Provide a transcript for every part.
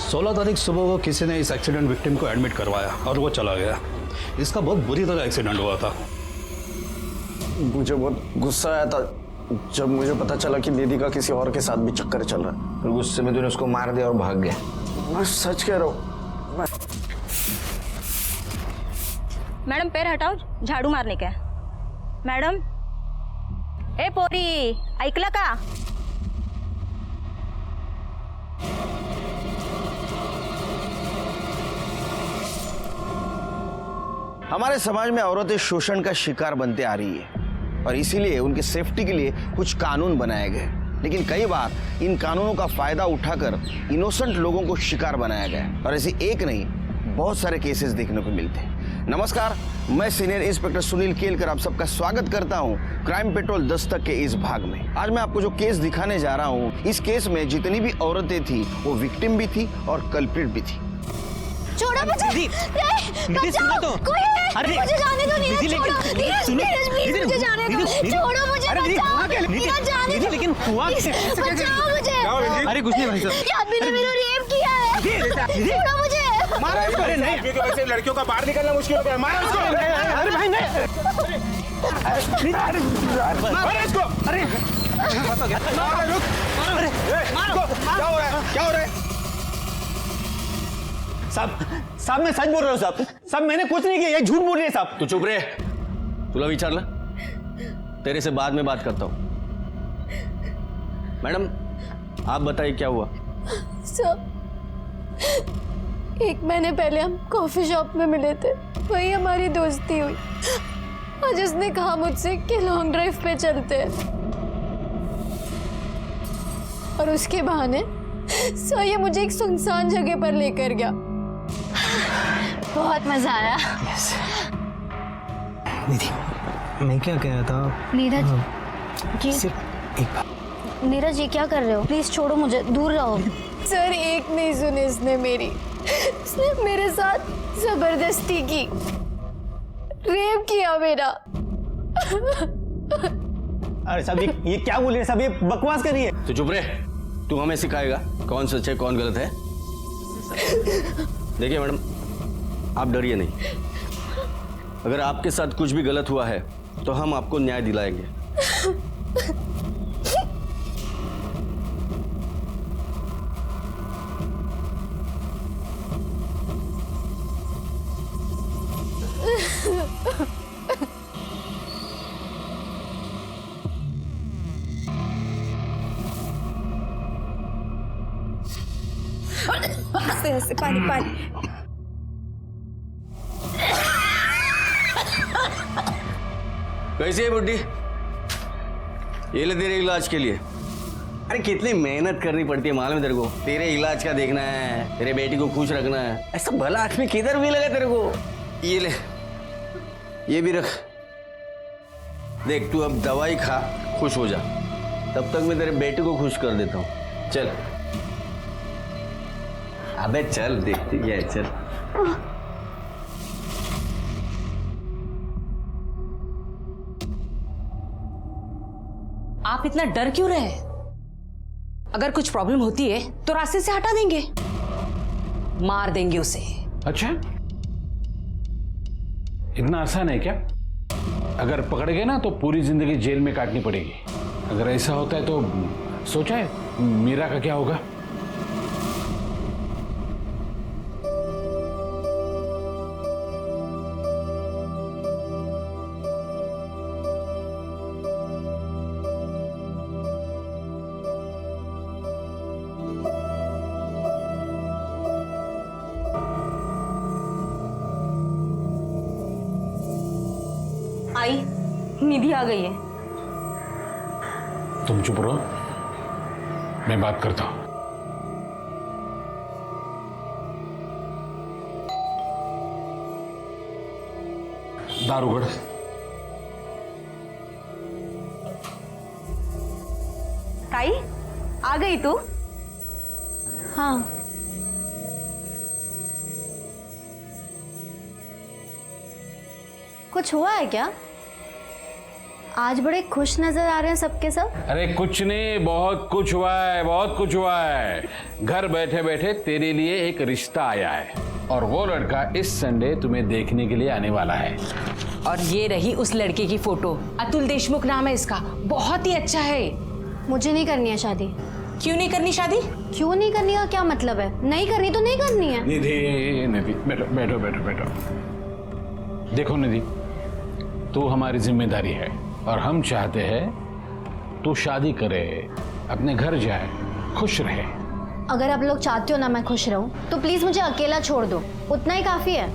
16 तारीख सुबह को किसी ने इस एक्सीडेंट विक्टिम को एडमिट करवाया और वो चला गया। इसका बहुत बुरी तरह एक्सीडेंट हुआ था। मुझे बहुत गुस्सा आया था जब मुझे पता चला कि निधि का किसी और के साथ भी चक्कर चल रहा है। फिर गुस्से में तूने उसको मार दिया और भाग गया। मैं सच कह रहा हूँ। मैडम पैर हटाओ, झाड़ू मारने का है। मैडम ए पोरी ऐकलं का? हमारे समाज में औरतें शोषण का शिकार बनते आ रही है और इसीलिए उनकी सेफ्टी के लिए कुछ कानून बनाए गए, लेकिन कई बार इन कानूनों का फायदा उठाकर इनोसेंट लोगों को शिकार बनाया गया और ऐसे एक नहीं बहुत सारे केसेस देखने को मिलते हैं। नमस्कार, मैं सीनियर इंस्पेक्टर सुनील केलकर आप सबका स्वागत करता हूं क्राइम पेट्रोल दस्तक के इस भाग में। आज मैं आपको जो केस दिखाने जा रहा हूं, इस केस में जितनी भी औरतें थी वो विक्टिम भी थी और कल्प्रिट भी थी। छोड़ो मुझे, बचाओ, कोई है, मुझे जाने दो, नीरज, छोड़ो, नीरज, प्लीज मुझे जाने दो, छोड़ो मुझे, बचाओ, नीरज, जाने दो, लेकिन हुआ कैसे? बचाओ मुझे। अरे कुछ नहीं भाई साहब, ये आदमी ने मेरा रेप किया है, छोड़ो मुझे। मारो इसको। अरे नहीं, क्योंकि वैसे लड़कियों का बाहर निकलना मुश्किल हो गया। मारो इसको। अरे भाई नहीं, मारो इसको। अरे रुक, क्या हो रहा है? क्या हो रहा है? साहब मैं सच बोल रहा हूँ साहब, मैंने कुछ नहीं किया, ये झूठ बोल रही है साहब। तू चुप रहे, तुला विचार ला, तेरे से बाद में बात करता हूँ। मैडम आप बताइए क्या हुआ? सब 1 महीने पहले हम कॉफी शॉप में मिले थे, वही हमारी दोस्ती हुई। आज उसने कहा मुझसे कि लॉन्ग ड्राइव पे चलते हैं और उसके बहाने सो ये मुझे एक सुनसान जगह पर लेकर गया। बहुत मजा आया। निधि, मैं क्या कह रहा था? नीरज ये सिर्फ एक बात। नीरज ये क्या कर रहे हो? प्लीज छोड़ो मुझे, दूर रहो। सर एक नहीं सुनी इसने मेरी, इसने मेरे साथ जबरदस्ती की, रेप किया मेरा। अरे साहब ये क्या बोल रहे हैं साहब, ये बकवास कर रही है। तो चुप रहे, तू हमें सिखाएगा कौन सच है कौन गलत है। देखिए मैडम, आप डरिए नहीं, अगर आपके साथ कुछ भी गलत हुआ है तो हम आपको न्याय दिलाएंगे। ऐसे पानी पानी। कैसी है बुड्ढी? ये ले तेरे इलाज के लिए। अरे कितनी मेहनत करनी पड़ती है मालूम है तेरे को? तेरे इलाज का देखना है, तेरे बेटी को खुश रखना है। ऐसा भला आदमी किधर भी लगा तेरे को? ये ले, ये भी रख। देख तू अब दवाई खा, खुश हो जा, तब तक मैं तेरे बेटी को खुश कर देता हूँ। चल अबे चल, देखती क्या है, चल। आप इतना डर क्यों रहे? अगर कुछ प्रॉब्लम होती है तो रास्ते से हटा देंगे, मार देंगे उसे। अच्छा, इतना आसान है क्या? अगर पकड़ गए ना तो पूरी जिंदगी जेल में काटनी पड़ेगी। अगर ऐसा होता है तो सोचा है मीरा का क्या होगा? आई, निधि आ गई है। तुम चुप रहो, मैं बात करता हूं। दारूगढ़ ताई आ गई तू? हाँ, कुछ हुआ है क्या? आज बड़े खुश नजर आ रहे हैं सबके सब। अरे कुछ नहीं, बहुत कुछ हुआ है, बहुत कुछ हुआ है। घर बैठे बैठे तेरे लिए एक रिश्ता आया है और वो लड़का इस संडे तुम्हें देखने के लिए आने वाला है। और ये रही उस लड़के की फोटो। अतुल देशमुख नाम है इसका, बहुत ही अच्छा है। मुझे नहीं करनी है शादी। क्यों नहीं करनी शादी? क्यों नहीं करनी का क्या मतलब है? नहीं करनी तो नहीं करनी है। निधि, निधि बैठो बैठो बैठो बैठो। देखो निधि, तू हमारी जिम्मेदारी है और हम चाहते हैं तू शादी करे, अपने घर जाए, खुश रहे। अगर आप लोग चाहते हो ना मैं खुश रहूं तो प्लीज मुझे अकेला छोड़ दो, उतना ही काफी है।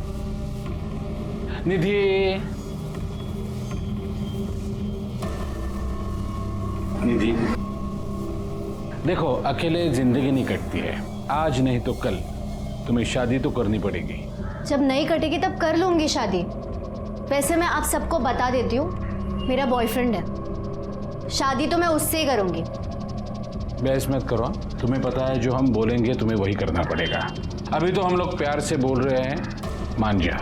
निधि, निधि देखो, अकेले जिंदगी नहीं कटती है। आज नहीं तो कल तुम्हें शादी तो करनी पड़ेगी। जब नहीं कटेगी तब कर लूंगी शादी। वैसे मैं आप सबको बता देती हूँ, मेरा बॉयफ्रेंड है, शादी तो मैं उससे ही करूंगी। बहस मत करो, तुम्हें पता है जो हम बोलेंगे तुम्हें वही करना पड़ेगा। अभी तो हम लोग प्यार से बोल रहे हैं, मान जा,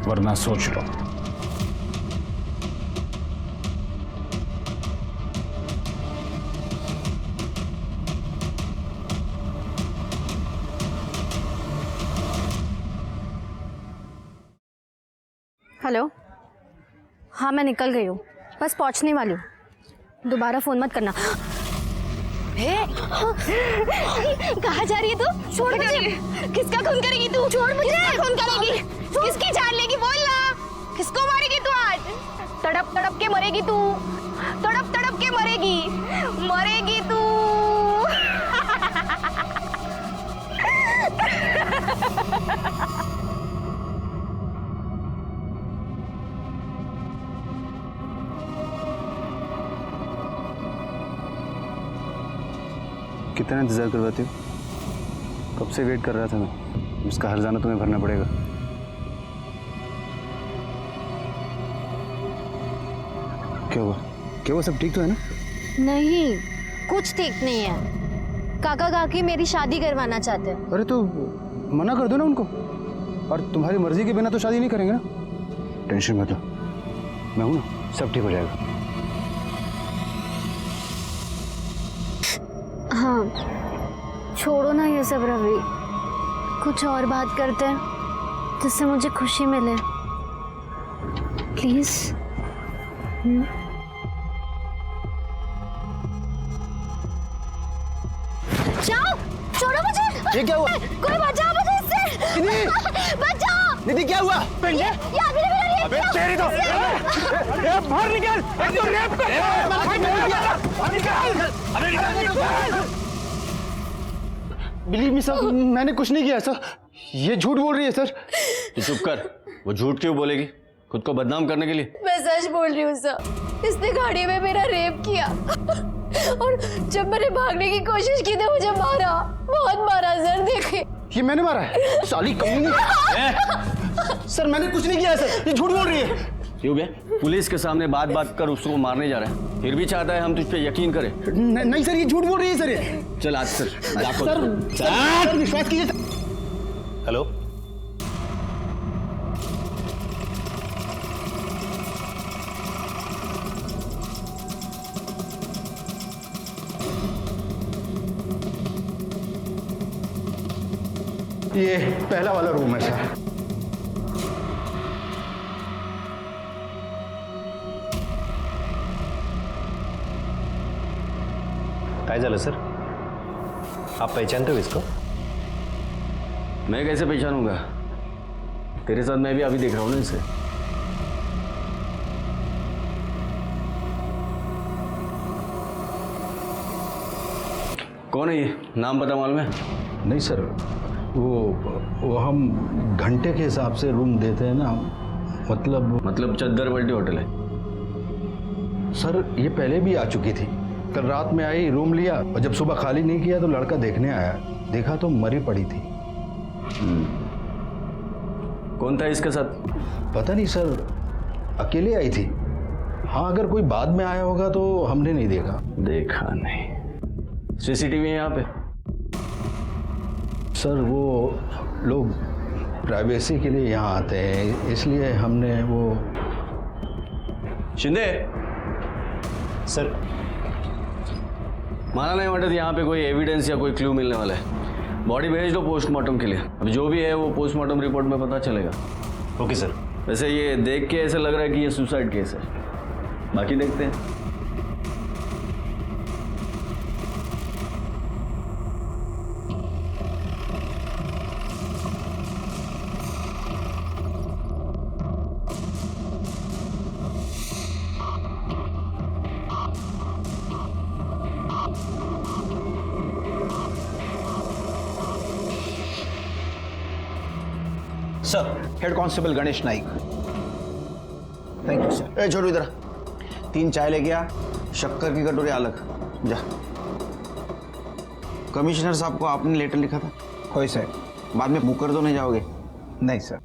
वरना सोच लो। हेलो, हाँ मैं निकल गई हूँ, बस पहुँचने वाली हूँ। दोबारा फोन मत करना। कहाँ जा रही है तू? छोड़ मुझे। किसका खून करेगी तू? छोड़ मुझे। खून करेगी? किसकी जान लेगी? बोल ना, किसको मारेगी तू आज? तड़प तड़प के मरेगी तू, तड़प तड़प के मरेगी, मरेगी तू। कितना इंतजार करवाती हो? कब से वेट कर रहा था मैं। उसका हर्जाना तुम्हें भरना पड़ेगा। क्या हुआ? क्या हुआ? सब ठीक तो है ना? नहीं, कुछ ठीक नहीं है। काका काकी मेरी शादी करवाना चाहते हैं। अरे तो मना कर दो ना उनको। और तुम्हारी मर्जी के बिना तो शादी नहीं करेंगे ना। टेंशन मत लो, मैं हूं ना, सब ठीक हो जाएगा। हाँ, छोड़ो ना ये सब रवि, कुछ और बात करते हैं जिससे मुझे खुशी मिले, प्लीज। जाओ, छोड़ो मुझे। ये क्या हुआ? कोई बचाओ मुझे इससे। निधि! बचाओ। निधि क्या हुआ? ये आदमी ने मेरा रेप किया। तेरी तो बाहर निकल, तो रेप कर। बिलीव मी सर, मैंने कुछ नहीं किया सर। ये झूठ बोल रही है सर। तू चुप कर। वो झूठ क्यों बोलेगी? खुद को बदनाम करने के लिए? मैं सच बोल रही हूँ सर, इसने गाड़ी में मेरा रेप किया और जब मैंने भागने की कोशिश की तो मुझे मारा, बहुत मारा सर। देखे, ये मैंने मारा है? साली कमीनी। सर मैंने कुछ नहीं किया सर, ये झूठ बोल रही है। क्यों बे? पुलिस के सामने बात बात कर उसको मारने जा रहा है, फिर भी चाहता है हम तुझ पे यकीन करें। नहीं सर, ये झूठ बोल रही है सर। ये चल आज सर, सर विश्वास कीजिए। हेलो, ये पहला वाला रूम है सर। काय झालं सर? आप पहचानते हो इसको? मैं कैसे पहचानूंगा? तेरे साथ मैं भी अभी देख रहा हूं ना इसे। कौन है ये? नाम पता मालूम है? नहीं सर, वो हम घंटे के हिसाब से रूम देते हैं ना, मतलब चद्दर पलटी होटल है? सर ये पहले भी आ चुकी थी। कल रात में आई, रूम लिया और जब सुबह खाली नहीं किया तो लड़का देखने आया, देखा तो मरी पड़ी थी। कौन था इसके साथ? पता नहीं सर, अकेले आई थी। हाँ, अगर कोई बाद में आया होगा तो हमने नहीं देखा। देखा नहीं? सीसीटीवी है यहाँ पे? सर वो लोग प्राइवेसी के लिए यहाँ आते हैं, इसलिए हमने वो। शिंदे, सर माना नहीं मदद, यहाँ पे कोई एविडेंस या कोई क्लू मिलने वाला है। बॉडी भेज दो पोस्टमार्टम के लिए। अब जो भी है वो पोस्टमार्टम रिपोर्ट में पता चलेगा। Okay sir. वैसे ये देख के ऐसा लग रहा है कि ये सुसाइड केस है, बाकी देखते हैं। Sir, head constable Ganesh Naik. Thank you sir. ए छोटू इधर, 3 चाय लेके आ, शक्कर की कटोरी अलग। जा। कमिश्नर साहब को आपने लेटर लिखा था? होय सर। बाद में मुकर तो नहीं जाओगे? नहीं सर।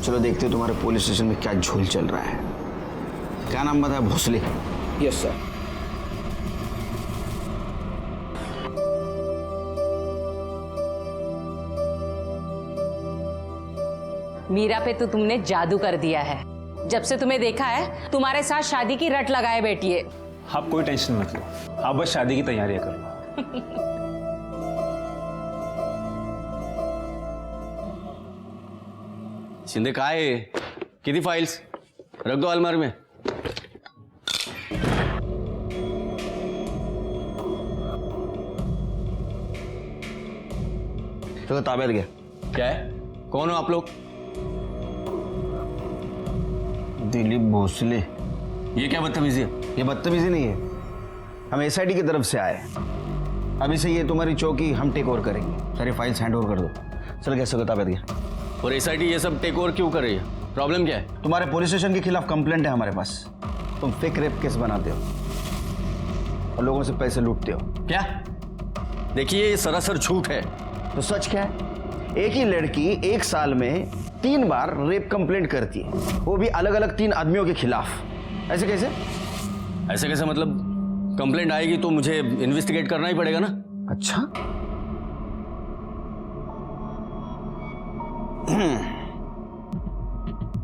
चलो देखते हो तुम्हारे पुलिस स्टेशन में क्या झोल चल रहा है। क्या नाम बताया? भोसले। Yes sir. मीरा पे तो तुमने जादू कर दिया है। जब से तुम्हें देखा है तुम्हारे साथ शादी की रट लगाए बैठी है। आप कोई टेंशन मत लो, आप बस शादी की तैयारियां कर लो। शिंदे काय आहे? किती फाइल्स? रख दो अलमारी में। चलो ताबेत गया। क्या है? कौन हो आप लोग? दिलीप भोसले। ये क्या बदतमीजी है? ये बदतमीजी नहीं है, हम एसआईटी की तरफ से आए हैं। अभी से ये तुम्हारी चौकी हम टेक ओवर करेंगे। सारी फाइल्स हैंड ओवर कर दो। चल कैसे होता ताबेत गया। और एसआईटी ये सब टेक ओवर क्यों कर रही है? प्रॉब्लम क्या है? तुम्हारे पुलिस स्टेशन के खिलाफ कंप्लेंट है हमारे पास। तुम फेक रेप केस बनाते हो और लोगों से पैसे लूटते हो। क्या? देखिए ये सरासर झूठ है। तो सच क्या है? एक ही लड़की 1 साल में 3 बार रेप कंप्लेंट करती है, वो भी अलग अलग 3 आदमियों के खिलाफ। ऐसे कैसे? ऐसे कैसे मतलब? कंप्लेंट आएगी तो मुझे इन्वेस्टिगेट करना ही पड़ेगा ना। अच्छा।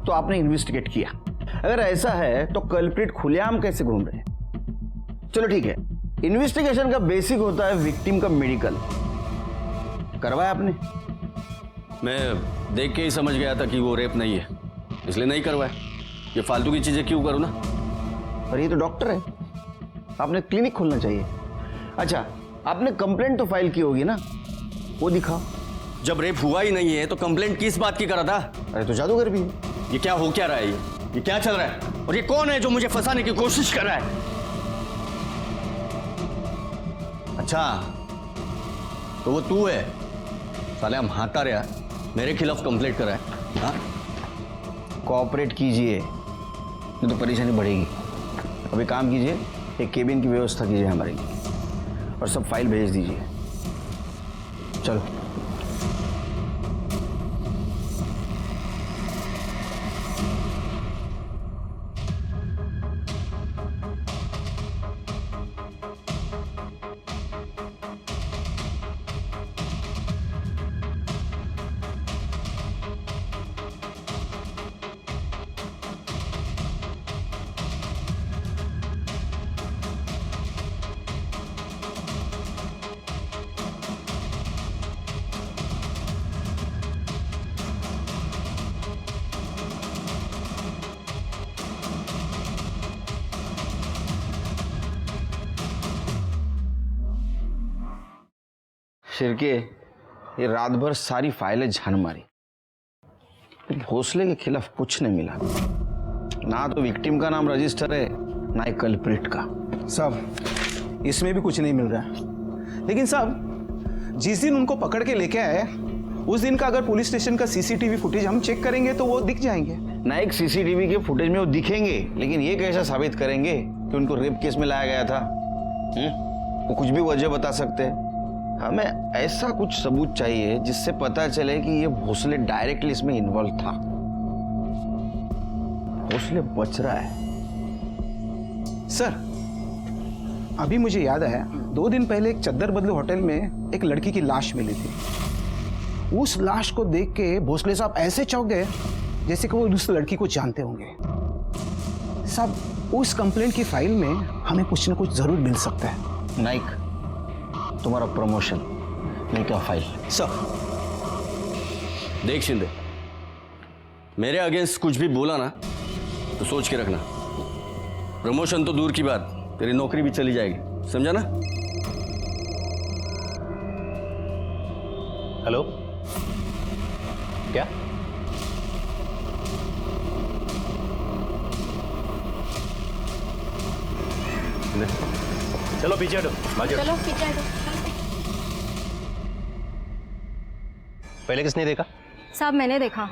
तो आपने इन्वेस्टिगेट किया। अगर ऐसा है तो कल्प्रिट खुलेआम कैसे घूम रहे हैं? चलो ठीक है, इन्वेस्टिगेशन का बेसिक होता है विक्टिम का मेडिकल। करवाया आपने? मैं देख के ही समझ गया था कि वो रेप नहीं है, इसलिए नहीं करवाया। ये फालतू की चीजें क्यों करूं ना। पर ये तो डॉक्टर है, आपने क्लिनिक खोलना चाहिए। अच्छा, आपने कंप्लेंट तो फाइल की होगी ना, वो दिखाओ। जब रेप हुआ ही नहीं है तो कंप्लेंट किस बात की करा था? अरे तो जादूगर भी है। ये क्या हो क्या रहा है? ये क्या चल रहा है? और ये कौन है जो मुझे फंसाने की कोशिश कर रहा है? अच्छा, तो वो तू है? साले हम हाथा रहा मेरे खिलाफ कंप्लेंट करा है। हाँ? कोऑपरेट कीजिए, नहीं तो परेशानी बढ़ेगी। अभी काम कीजिए, एक केबिन की व्यवस्था कीजिए हमारे लिए और सब फाइल भेज दीजिए। चलो। शिरके, ये रात भर सारी फाइलें झान मारी, भोसले के खिलाफ कुछ नहीं मिला। ना तो विक्टिम का नाम रजिस्टर है, ना ही कल्प्रिट का। साहब, इसमें भी कुछ नहीं मिल रहा है। लेकिन साहब, जिस दिन उनको पकड़ के लेके आए उस दिन का अगर पुलिस स्टेशन का सीसीटीवी फुटेज हम चेक करेंगे तो वो दिख जाएंगे। ना एक सीसीटीवी के फुटेज में वो दिखेंगे, लेकिन ये कैसे साबित करेंगे कि उनको रेप केस में लाया गया था? वो कुछ भी वजह बता सकते हैं। हमें ऐसा कुछ सबूत चाहिए जिससे पता चले कि ये भोसले डायरेक्टली इसमें इन्वॉल्व था। भोसले बच रहा है। सर, अभी मुझे याद आया, 2 दिन पहले एक चद्दर बदलू होटल में एक लड़की की लाश मिली थी। उस लाश को देख के भोसले साहब ऐसे चौंक गए जैसे कि वो उस लड़की को जानते होंगे। साहब, उस कंप्लेंट की फाइल में हमें कुछ ना कुछ जरूर मिल सकता है। नाइक, तुम्हारा प्रमोशन नहीं क्या फाइल? सर देख शिंदे, मेरे अगेंस्ट कुछ भी बोला ना तो सोच के रखना। प्रमोशन तो दूर की बात, तेरी नौकरी भी चली जाएगी, समझा ना? हेलो, क्या? चलो पीछे हटो, भाग जाओ। चलो पीछे हटो। पहले किसने देखा? साहब मैंने देखा,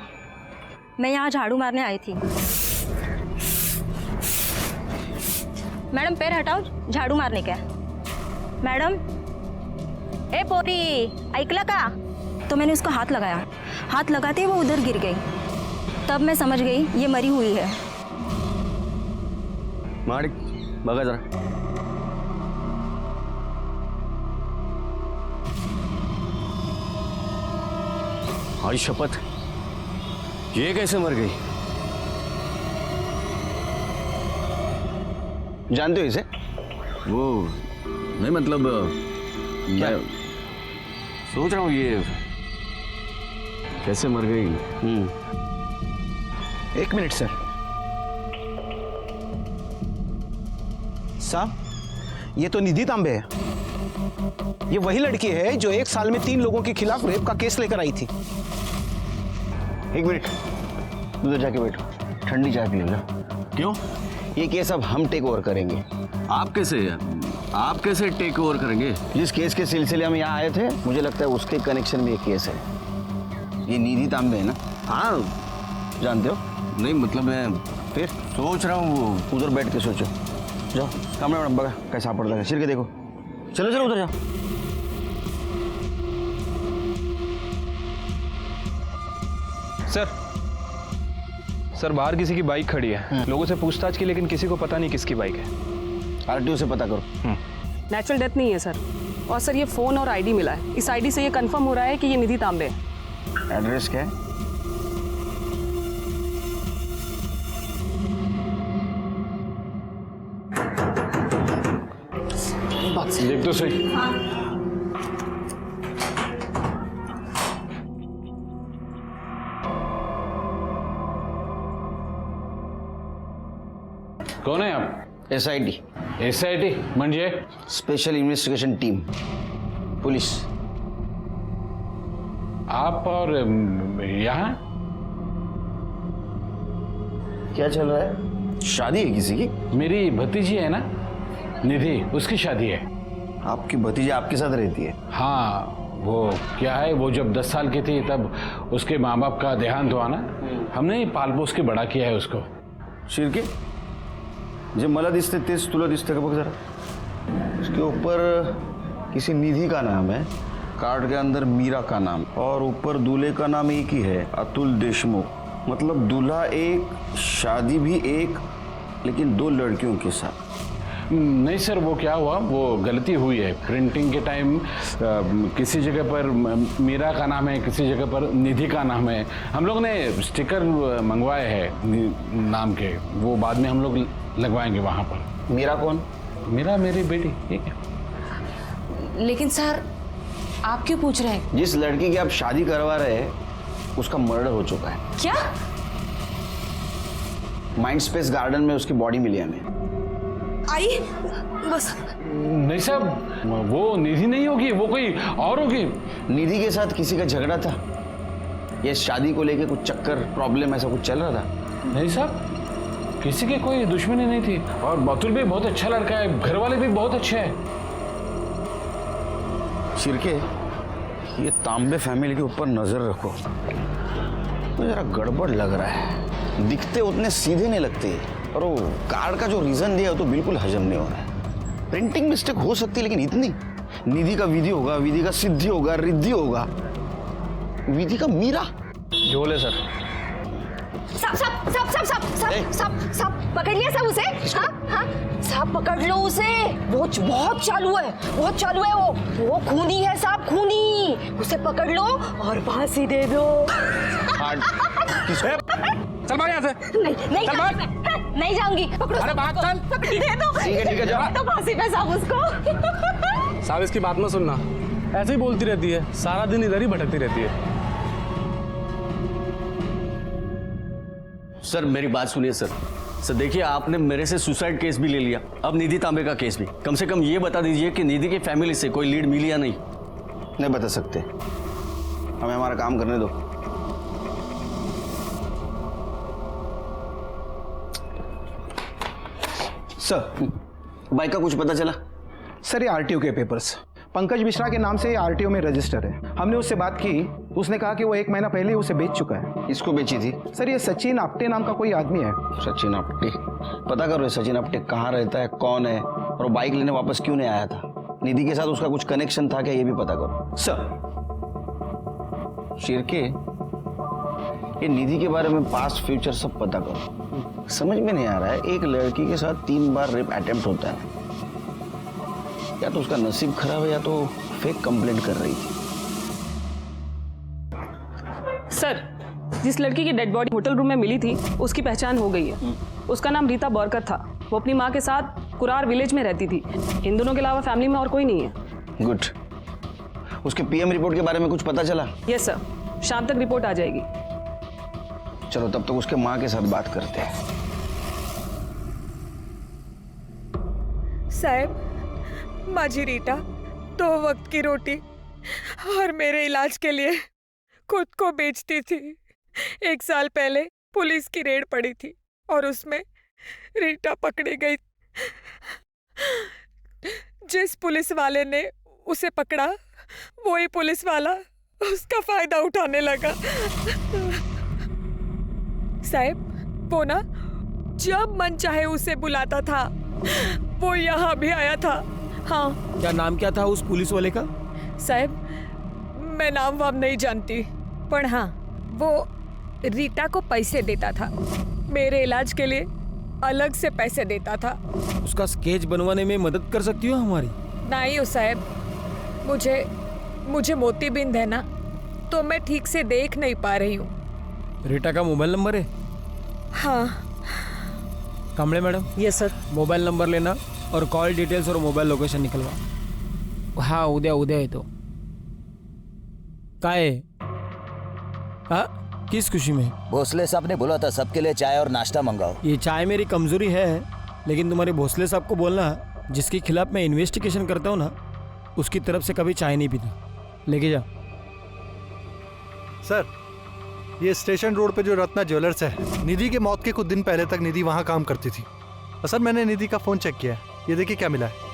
मैं यहाँ झाड़ू मारने आई थी। मैडम पैर हटाओ, झाड़ू मारने का। मैडम, ए पोरी ऐकलं का? तो मैंने उसको हाथ लगाया, हाथ लगाते ही वो उधर गिर गई। तब मैं समझ गई ये मरी हुई है। माड़िक बघा जरा। हाय शपथ, ये कैसे मर गई? जानते हो इसे? वो नहीं, मतलब क्या? मैं सोच रहा हूँ ये कैसे मर गई। एक मिनट सर। साहब, ये तो निधि तांबे है। ये वही लड़की है जो 1 साल में 3 लोगों के खिलाफ रेप का केस लेकर आई थी। एक मिनट, उधर जाके बैठो, ठंडी चाय पी लो। क्यों? ये केस अब हम टेक ओवर करेंगे। आप कैसे टेक ओवर करेंगे? जिस केस के सिलसिले में यहाँ आए थे, मुझे लगता है उसके कनेक्शन में एक केस है। ये निधि तांबे है ना? हाँ, जानते हो? नहीं मतलब मैं फिर सोच रहा हूँ वो। उधर बैठ के सोचो। जाओ कमरे में बगा कैसा पड़ता है, सिर के देखो। चलो चलो उधर जाओ। सर बाहर किसी की बाइक खड़ी है, लोगों से पूछताछ की, लेकिन किसी को पता नहीं किसकी बाइक है। आरटीओ से पता करो। नेचुरल डेथ नहीं है सर, और सर ये फोन और आईडी मिला है। इस आईडी से ये कंफर्म हो रहा है कि ये निधि तांबे है। एड्रेस क्या है? देख तो सही। कौन है आप? SIT। SIT म्हणजे? Special investigation team, police. आप और यहाँ क्या चल रहा है? शादी है किसी की? मेरी भतीजी है ना निधि, उसकी शादी है। आपकी भतीजी आपके साथ रहती है? हाँ, वो क्या है, वो जब 10 साल की थी तब उसके माँ बाप का देहांत हुआ ना, हमने ही पाल पोस के बड़ा किया है उसको। शिरके, जे मला दिसते तेच तुला दिसते का बघ जरा। उसके ऊपर किसी निधि का नाम है, कार्ड के अंदर मीरा का नाम, और ऊपर दूल्हे का नाम एक ही है, अतुल देशमुख। मतलब दूल्हा एक, शादी भी एक, लेकिन 2 लड़कियों के साथ। नहीं सर, वो क्या हुआ, वो गलती हुई है। प्रिंटिंग के टाइम किसी जगह पर मीरा का नाम है, किसी जगह पर निधि का नाम है। हम लोग ने स्टिकर मंगवाए हैं नाम के, वो बाद में हम लोग लगवाएंगे वहाँ पर। मीरा कौन? मीरा मेरी बेटी। ठीक है। लेकिन सर आप क्यों पूछ रहे हैं? जिस लड़की की आप शादी करवा रहे हैं उसका मर्डर हो चुका है। क्या? माइंड स्पेस गार्डन में उसकी बॉडी मिली हमें। आई बस। नहीं साहब, वो निधि नहीं होगी, वो कोई और होगी। निधि के साथ किसी का झगड़ा था? ये शादी को लेके कुछ चक्कर, प्रॉब्लम ऐसा कुछ चल रहा था? नहीं साहब, किसी की कोई दुश्मनी नहीं थी, और अतुल भी बहुत अच्छा लड़का है, घर वाले भी बहुत अच्छे हैं। शिरके, ये तांबे फैमिली के ऊपर नजर रखो, तो जरा गड़बड़ लग रहा है। दिखते उतने सीधे नहीं लगते, और वो कार्ड का जो रीजन दिया तो बिल्कुल हजम नहीं हो रहा है। प्रिंटिंग मिस्टेक हो सकती है, लेकिन इतनी। निधि का विधि होगा, विधि का सिद्धि होगा, रिद्धि होगा, विधि का मीरा। जो बोले सर। सब पकड़ लिया सब उसे? हाँ हाँ, सब पकड़ लो उसे। वो बहुत चालू है, बहुत चालू है। वो खूनी है साहब, खूनी। उसे पकड़ लो और फांसी दे दो। चल भाग यहाँ से। नहीं चल भाग। नहीं जाऊंगी। पकड़ो। अरे बात चल। दे दो। ठीक है जाओ। तो फांसी पे साहब उसको। साहब इसकी बात मत सुनना, ऐसे ही बोलती रहती है, सारा दिन इधर ही भटकती रहती है। सर मेरी बात सुनिए सर। सर देखिए, आपने मेरे से सुसाइड केस भी ले लिया, अब निधि तांबे का केस भी। कम से कम ये बता दीजिए कि निधि की फैमिली से कोई लीड मिली या नहीं। नहीं बता सकते, हमें हमारा काम करने दो। सर, बाइक का कुछ पता चला? सर ये आरटीओ के पेपर्स पंकज मिश्रा के नाम से आरटीओ में रजिस्टर है। हमने उससे बात की, उसने कहा कि वो 1 महीना पहले उसे बेच चुका है। इसको बेची थी? सर ये सचिन आप्टे नाम का कोई आदमी है। सचिन आप्टे? पता करो सचिन आप्टे कहाँ रहता है, कौन है, और वो बाइक लेने वापस क्यों नहीं आया था। निधि के साथ उसका कुछ कनेक्शन था क्या, ये भी पता करो। सर शिरके, ये निधि के बारे में पास्ट फ्यूचर सब पता करो। समझ में नहीं आ रहा है, एक लड़की के साथ 3 बार रेप अटेम्प्ट होता है। या तो उसका नसीब खराब है या तो फेक कंप्लेंट कर रही थी। सर, जिस लड़की की डेड बॉडी होटल रूम में मिली थी उसकी पहचान हो गई है। उसका नाम रीता बरकर था। वो अपनी माँ के साथ कुरार विलेज में रहती थी। इन दोनों के अलावा फैमिली में और कोई नहीं है। गुड। उसके पीएम रिपोर्ट के बारे में कुछ पता चला? यस सर, शाम तक रिपोर्ट आ जाएगी। चलो तब तक उसके माँ के साथ बात करते हैं। साहब, माझी रीटा 2 वक्त की रोटी और मेरे इलाज के लिए खुद को बेचती थी। 1 साल पहले पुलिस की रेड पड़ी थी और उसमें रीटा पकड़ी गई। जिस पुलिस वाले ने उसे पकड़ा वही पुलिस वाला उसका फायदा उठाने लगा। साहब, वो ना जब मन चाहे उसे बुलाता था, वो यहाँ भी आया था। हाँ। क्या नाम क्या था उस पुलिस वाले का? साहब, मैं नाम वाम नहीं जानती, पर हाँ वो रीटा को पैसे देता था। मेरे इलाज के लिए अलग से पैसे देता था। उसका स्केच बनवाने में मदद कर सकती हो हमारी? नहीं हो साहब, मुझे मोतीबिंद है ना, तो मैं ठीक से देख नहीं पा रही हूँ। रीटा का मोबाइल नंबर है? हाँ। Kamde madam? Yes sir. Mobile number लेना और कॉल डिटेल्स और मोबाइल लोकेशन निकलवा। हाँ, उद्या है तो का है? हाँ, किस खुशी में? भोसले साहब ने बोला था सबके लिए चाय और नाश्ता मंगाओ। ये चाय मेरी कमजोरी है, लेकिन तुम्हारे भोसले साहब को बोलना जिसके खिलाफ मैं इन्वेस्टिगेशन करता हूँ ना, उसकी तरफ से कभी चाय नहीं पीता। लेके जा। सर, ये स्टेशन रोड पे जो रत्ना ज्वेलर्स है, निधि के मौत के कुछ दिन पहले तक निधि वहाँ काम करती थी। और सर मैंने निधि का फ़ोन चेक किया है, ये देखिए क्या मिला है।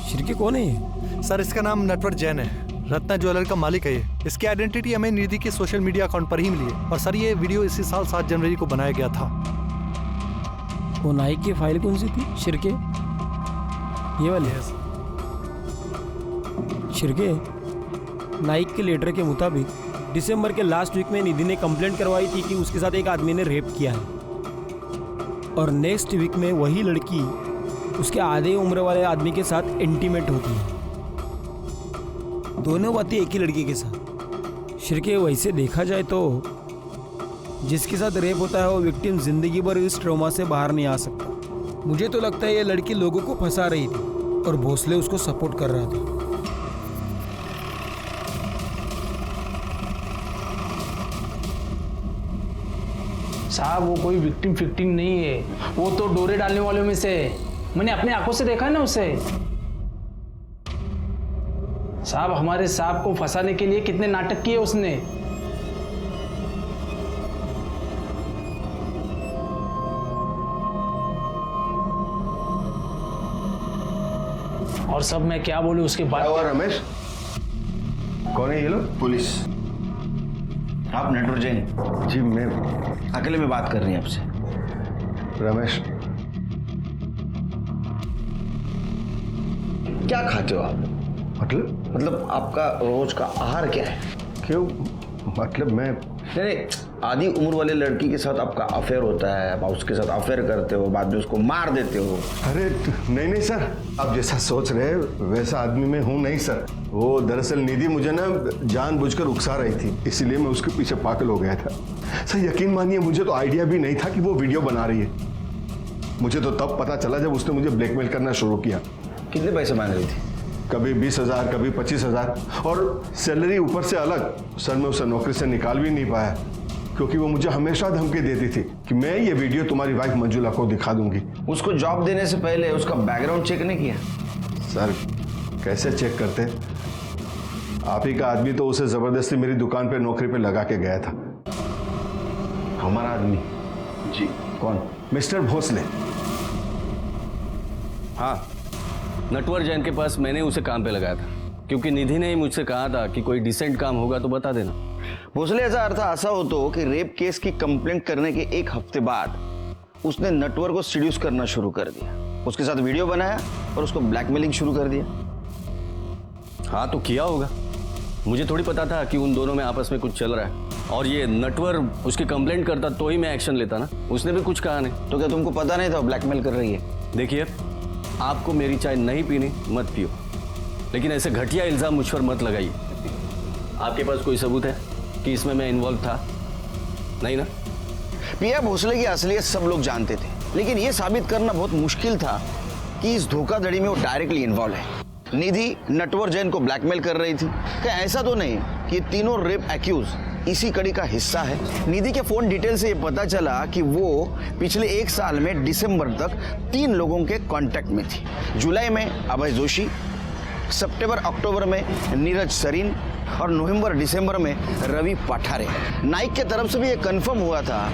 शिरके कौन है ये? सर इसका नाम नटवर जैन है, रत्ना ज्वेलर का मालिक है ये। इसकी आइडेंटिटी हमें निधि के सोशल मीडिया अकाउंट पर ही मिली है। और सर ये वीडियो इसी साल 7 जनवरी को बनाया गया था। वो नाइक की फाइल कौन सी थी शिरके? ये वाली? शिरके, नाइक के लेटर के मुताबिक दिसंबर के लास्ट वीक में निधि ने कंप्लेंट करवाई थी कि उसके साथ एक आदमी ने रेप किया है, और नेक्स्ट वीक में वही लड़की उसके आधे उम्र वाले आदमी के साथ इंटीमेट होती है। दोनों बातें एक ही लड़की के साथ। शिरके, वैसे देखा जाए तो जिसके साथ रेप होता है वो विक्टिम जिंदगी भर इस ट्रॉमा से बाहर नहीं आ सकता। मुझे तो लगता है ये लड़की लोगों को फंसा रही थी और भोसले उसको सपोर्ट कर रहा था। साहब, वो कोई विक्टिम फिक्टिम नहीं है, वो तो डोरे डालने वालों में से है। मैंने अपने आंखों से देखा है ना उसे। साहब, हमारे साहब को फंसाने के लिए कितने नाटक किए उसने। और सब मैं क्या बोलूं उसके बाद। और रमेश, कौन है ये लोग? पुलिस। आप नटवर जैन? जी, मैं अकेले में बात कर रही हैं आपसे। रमेश, क्या खाते हो आप? मतलब आपका रोज का आहार क्या है? क्यों? मतलब मैं नहीं, आधी उम्र वाले लड़की के साथ आपका अफेयर होता है, आप उसके साथ अफेयर करते हो, बाद में उसको मार देते हो। अरे नहीं सर, आप जैसा सोच रहे हैं वैसा आदमी मैं हूँ नहीं सर। वो दरअसल निधि मुझे ना जानबूझकर उकसा रही थी, इसीलिए मैं उसके पीछे पागल हो गया था। सर यकीन मानिए मुझे तो आइडिया भी नहीं था कि वो वीडियो बना रही है। मुझे तो तब पता चला जब उसने मुझे ब्लैकमेल करना शुरू किया। कितने पैसे मांग रही थी? कभी 20,000, कभी 25,000 और सैलरी ऊपर से अलग। सर मैं उसे नौकरी से निकाल भी नहीं पाया क्योंकि वो मुझे हमेशा धमकी देती थी कि मैं ये वीडियो तुम्हारी वाइफ मंजुला को दिखा दूंगी। उसको जॉब देने से पहले उसका बैकग्राउंड चेक नहीं किया? सर कैसे चेक करते? आप ही का आदमी तो उसे जबरदस्ती मेरी दुकान पे नौकरी पे लगा के गया था। हमारा आदमी? जी। कौन? मिस्टर भोसले। हाँ, नटवर जैन के पास मैंने उसे काम पे लगाया था क्योंकि निधि ने ही मुझसे कहा था कि कोई डिसेंट काम होगा तो बता देना। भोसले ऐसा अर्थ ऐसा हो तो कि रेप केस की कंप्लेंट करने के 1 हफ्ते बाद उसने नटवर को सीड्यूस करना शुरू कर दिया, उसके साथ वीडियो बनाया और उसको ब्लैकमेलिंग शुरू कर दिया। हाँ तो किया होगा, मुझे थोड़ी पता था कि उन दोनों में आपस में कुछ चल रहा है। और ये नटवर उसकी कंप्लेंट करता तो ही मैं एक्शन लेता ना, उसने भी कुछ कहा नहीं। तो क्या तुमको पता नहीं था ब्लैकमेल कर रही है? देखिए, आपको मेरी चाय नहीं पीनी मत पियो, लेकिन ऐसे घटिया इल्जाम मुझ पर मत लगाइए। आपके पास कोई सबूत है कि इसमें मैं इन्वॉल्व था? नहीं ना? पिया भोसले की असलियत सब लोग जानते थे, लेकिन यह साबित करना बहुत मुश्किल था कि इस धोखाधड़ी में वो डायरेक्टली इन्वॉल्व है। निधि नटवर जैन को ब्लैकमेल कर रही थी। क्या ऐसा तो नहीं कि ये तीनों रेप एक्यूज इसी कड़ी का हिस्सा है? निधि के फोन डिटेल से ये पता चला कि वो पिछले 1 साल में दिसंबर तक 3 लोगों के कांटेक्ट में थी। जुलाई में अभय जोशी, सितंबर अक्टूबर में नीरज सरीन और नवंबर दिसंबर में रवि पठारे। नाइक के तरफ से भी ये कंफर्म हुआ था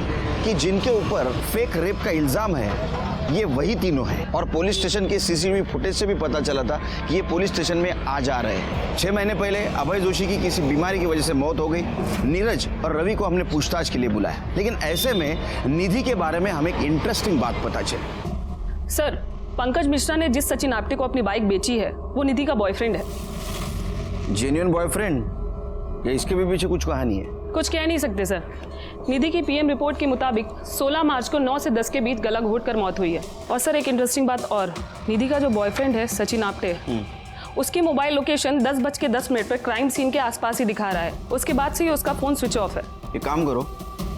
कि जिनके ऊपर फेक रेप का इल्जाम है ये वही तीनों हैं। और पुलिस स्टेशन के सीसीटीवी फुटेज से भी पता चला था कि ये पुलिस स्टेशन में आ जा रहे हैं। 6 महीने पहले अभय जोशी की किसी बीमारी की वजह से मौत हो गई। नीरज और रवि को हमने पूछताछ के लिए बुलाया, लेकिन ऐसे में निधि के बारे में हमें एक इंटरेस्टिंग बात पता चली। सर, पंकज मिश्रा ने जिस सचिन आप्टे को अपनी बाइक बेची है वो निधि का बॉयफ्रेंड है। जेन्युइन बॉयफ्रेंड या इसके भी पीछे कुछ कहानी है? कुछ कह नहीं सकते सर। निधि की पीएम रिपोर्ट के मुताबिक 16 मार्च को 9 से 10 के बीच गला घोटकर मौत हुई है। और सर एक इंटरेस्टिंग बात और, निधि का जो बॉयफ्रेंड है सचिन आप्टे, उसकी मोबाइल लोकेशन 10:10 पर क्राइम सीन के आसपास ही दिखा रहा है। उसके बाद से ही उसका फोन स्विच ऑफ है। एक काम करो,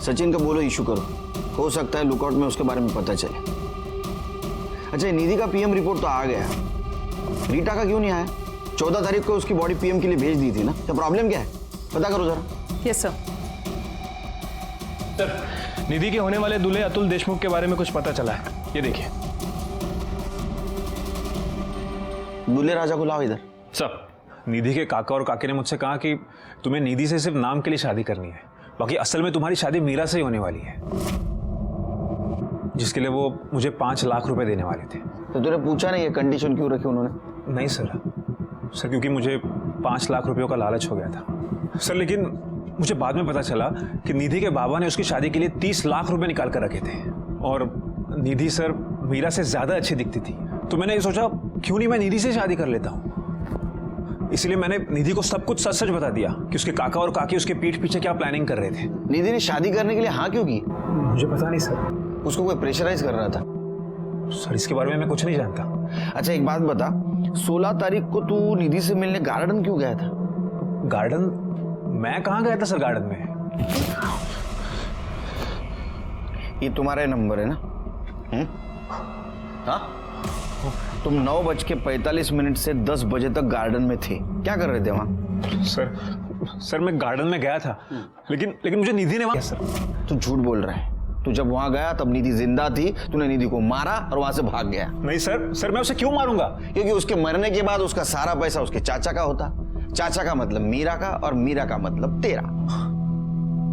सचिन का बोलो इशू करो, हो सकता है लुकआउट में उसके बारे में पता चले। अच्छा, निधि का पीएम रिपोर्ट तो आ गया, रीटा का क्यों नहीं आया? 14 तारीख को उसकी बॉडी पीएम के लिए भेज दी थी ना, तो प्रॉब्लम क्या है पता करो जरा। Yes sir. सर, निधि के होने वाले दूल्हे अतुल देशमुख के बारे में कुछ पता चला है, ये देखिए। दूल्हे राजा को लाओ इधर। सर, निधि के काका और काकी ने मुझसे कहा कि तुम्हें निधि से सिर्फ नाम के लिए शादी करनी है, बाकी असल में तुम्हारी शादी मीरा से ही होने वाली है, जिसके लिए वो मुझे 5 लाख रुपए देने वाले थे। तो तूने पूछा नहीं ये कंडीशन क्यों रखी उन्होंने? नहीं सर, क्योंकि मुझे 5 लाख रुपयों का लालच हो गया था सर। लेकिन मुझे बाद में पता चला कि निधि के बाबा ने उसकी शादी के लिए 30 लाख रुपए निकाल कर रखे थे, और निधि सर मीरा से ज्यादा अच्छी दिखती थी। तो मैंने ये सोचा क्यों नहीं मैं निधि से शादी कर लेता हूँ। इसलिए मैंने निधि को सब कुछ सच सच बता दिया कि उसके काका और काकी उसके पीठ पीछे क्या प्लानिंग कर रहे थे। निधि ने शादी करने के लिए हाँ क्यों की? मुझे पता नहीं सर। उसको कोई प्रेशराइज कर रहा था? सर, इसके बारे में मैं कुछ नहीं जानता। अच्छा एक बात बता, 16 तारीख को तू निधि से मिलने गार्डन क्यों गया था? गार्डन? मैं कहाँ गया था सर गार्डन में? ये तुम्हारा नंबर है ना? हाँ, तुम 9:45 से 10 बजे तक गार्डन में थे, क्या कर रहे थे वहां? सर मैं गार्डन में गया था, लेकिन मुझे निधि ने वहां। सर तू झूठ बोल रहा है। तू जब वहां गया तब निधि जिंदा थी, तूने निधि को मारा और वहां से भाग गया। नहीं सर, मैं उसे क्यों मारूंगा? क्योंकि उसके मरने के बाद उसका सारा पैसा उसके चाचा का होता। चाचा का मतलब मीरा का और मीरा का मतलब तेरा।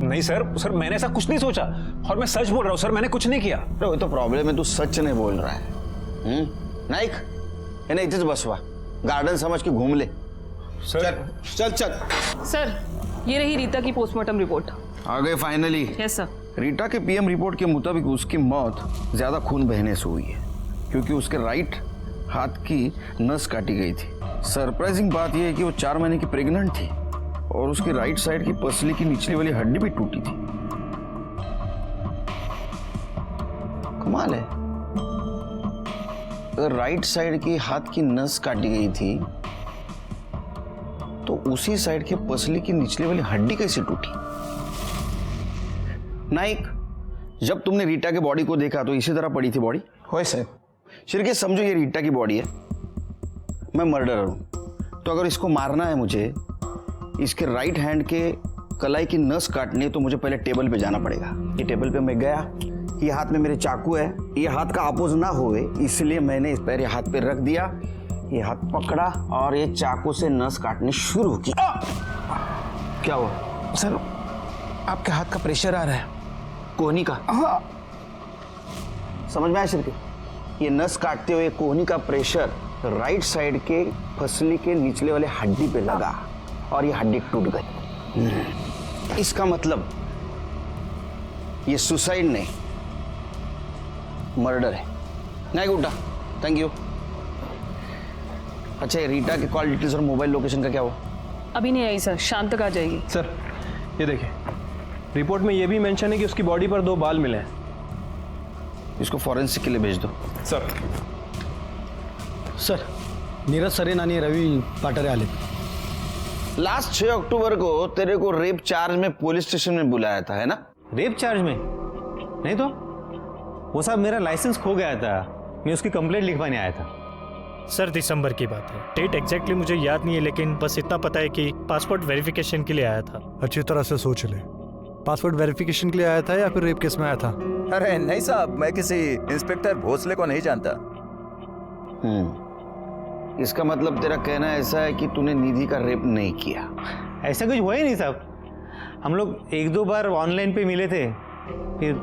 नहीं सर, मैंने ऐसा कुछ नहीं सोचा, और मैं सच बोल रहा हूँ सर, मैंने कुछ नहीं किया। वो तो प्रॉब्लम है, तू सच नहीं बोल रहा है। नाइक इन्हें इधर बसवा, गार्डन समझ के घूम ले। सर चल। सर, ये रही रीता की पोस्टमार्टम रिपोर्ट। आ गए फाइनली? Yes sir. रीटा के पीएम रिपोर्ट के मुताबिक उसकी मौत ज्यादा खून बहने से हुई है, क्योंकि उसके राइट हाथ की नस काटी गई थी। सरप्राइजिंग बात यह है कि वो 4 महीने की प्रेग्नेंट थी और उसकी राइट साइड की पसली की निचली वाली हड्डी भी टूटी थी। कमाल है, अगर राइट साइड की हाथ की नस काटी गई थी तो उसी साइड के पसली की निचली वाली हड्डी कैसे टूटी? नाइक, जब तुमने रीटा के बॉडी को देखा तो इसी तरह पड़ी थी बॉडी? होए सर। शिरके समझो ये रीटा की बॉडी है, मैं मर्डरर हूं, तो अगर इसको मारना है मुझे, इसके राइट हैंड के कलाई की नस काटनी है, तो मुझे पहले टेबल पे जाना पड़ेगा। ये टेबल पे मैं गया, ये हाथ में मेरे चाकू है, ये हाथ का अपोज ना होवे इसलिए मैंने इस पैर हाथ पे रख दिया, ये हाथ पकड़ा और ये चाकू से नस काटनी शुरू की। क्या हुआ? सर आपके हाथ का प्रेशर आ रहा है। कोहनी का? समझ में आया शिरके? ये नस काटते हुए कोहनी का प्रेशर राइट साइड के फसली के निचले वाले हड्डी पे लगा और ये हड्डी टूट गई। इसका मतलब ये सुसाइड नहीं, मर्डर है। नहीं गुड्डा, थैंक यू। अच्छा, ये रीटा के कॉल डिटेल्स और मोबाइल लोकेशन का क्या हुआ? अभी नहीं आई सर, शाम तक आ जाएगी। सर ये देखिए, रिपोर्ट में ये भी मेंशन है कि उसकी बॉडी पर 2 बाल मिले हैं। इसको फॉरेंसिक के लिए भेज दो। सर सर नीरज सरेन आणि रवि पाटरे आले। लास्ट 6 अक्टूबर को तेरे को रेप चार्ज में पुलिस स्टेशन में बुलाया था, है ना? रेप चार्ज में? नहीं तो वो साहब, मेरा लाइसेंस खो गया था, मैं उसकी कंप्लेंट लिखवाने आया था। सर दिसंबर की बात है, डेट एग्जैक्टली मुझे याद नहीं है, लेकिन बस इतना पता है कि पासपोर्ट वेरिफिकेशन के लिए आया था। अच्छी तरह से सोच ले, पासपोर्ट वेरिफिकेशन के लिए आया था या फिर रेप केस में आया था? अरे नहीं साहब, मैं किसी इंस्पेक्टर भोसले को नहीं जानता। इसका मतलब तेरा कहना ऐसा है कि तूने निधि का रेप नहीं किया? ऐसा कुछ हुआ ही नहीं साहब, हम लोग 1-2 बार ऑनलाइन पे मिले थे, फिर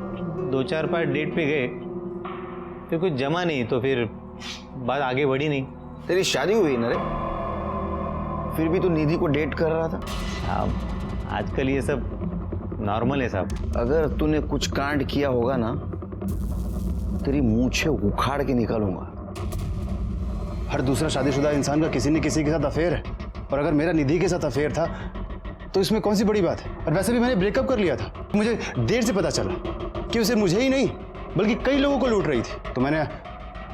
2-4 बार डेट पे गए, फिर कुछ जमा नहीं, तो फिर बात आगे बढ़ी नहीं। तेरी शादी हुई ना रे, फिर भी तू निधि को डेट कर रहा था? हाँ, आजकल ये सब नॉर्मल है साहब। अगर तूने कुछ कांड किया होगा ना, तेरी मूंछें उखाड़ के निकालूंगा। हर दूसरा शादीशुदा इंसान का किसी न किसी के साथ अफेयर है, और अगर मेरा निधि के साथ अफेयर था तो इसमें कौन सी बड़ी बात है? और वैसे भी मैंने ब्रेकअप कर लिया था, मुझे देर से पता चला कि उसे मुझे ही नहीं बल्कि कई लोगों को लूट रही थी, तो मैंने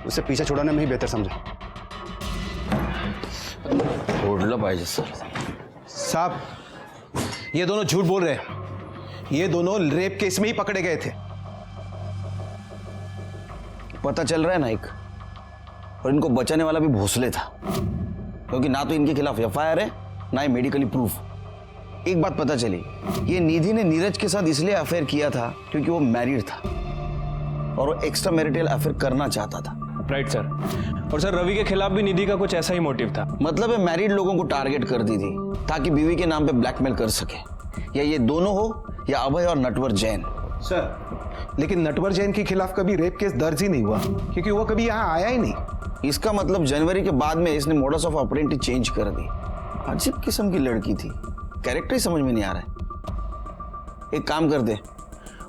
उसे पीछा छुड़ाने में ही बेहतर समझा। ओढ़ला पाहिजे सर। साहब ये दोनों झूठ बोल रहे हैं, ये दोनों रेप केस में ही पकड़े गए थे। पता चल रहा है नाइक, और इनको बचाने वाला भी भोसले था, क्योंकि ना तो इनके खिलाफ एफआईआर है, ना ही मेडिकली प्रूफ। एक बात पता चली, ये निधि ने नीरज के साथ इसलिए अफेयर किया था क्योंकि वो मैरिड था और वो एक्स्ट्रा मैरिटल अफेयर करना चाहता था। राइट सर, और सर रवि के खिलाफ भी निधि का कुछ ऐसा ही मोटिव था। मतलब ये मैरिड लोगों को टारगेट करती थी ताकि बीवी के नाम पे ब्लैकमेल कर सके, या ये दोनों हो या अभय और नटवर जैन। सर लेकिन नटवर जैन के खिलाफ कभी रेप केस दर्ज ही नहीं हुआ, क्योंकि वो कभी यहाँ आया ही नहीं। इसका मतलब जनवरी के बाद में इसने मोडस ऑफ ऑपरेंडी चेंज कर दी। अजीब किस्म की लड़की थी, कैरेक्टर ही समझ में नहीं आ रहा है। एक काम करते,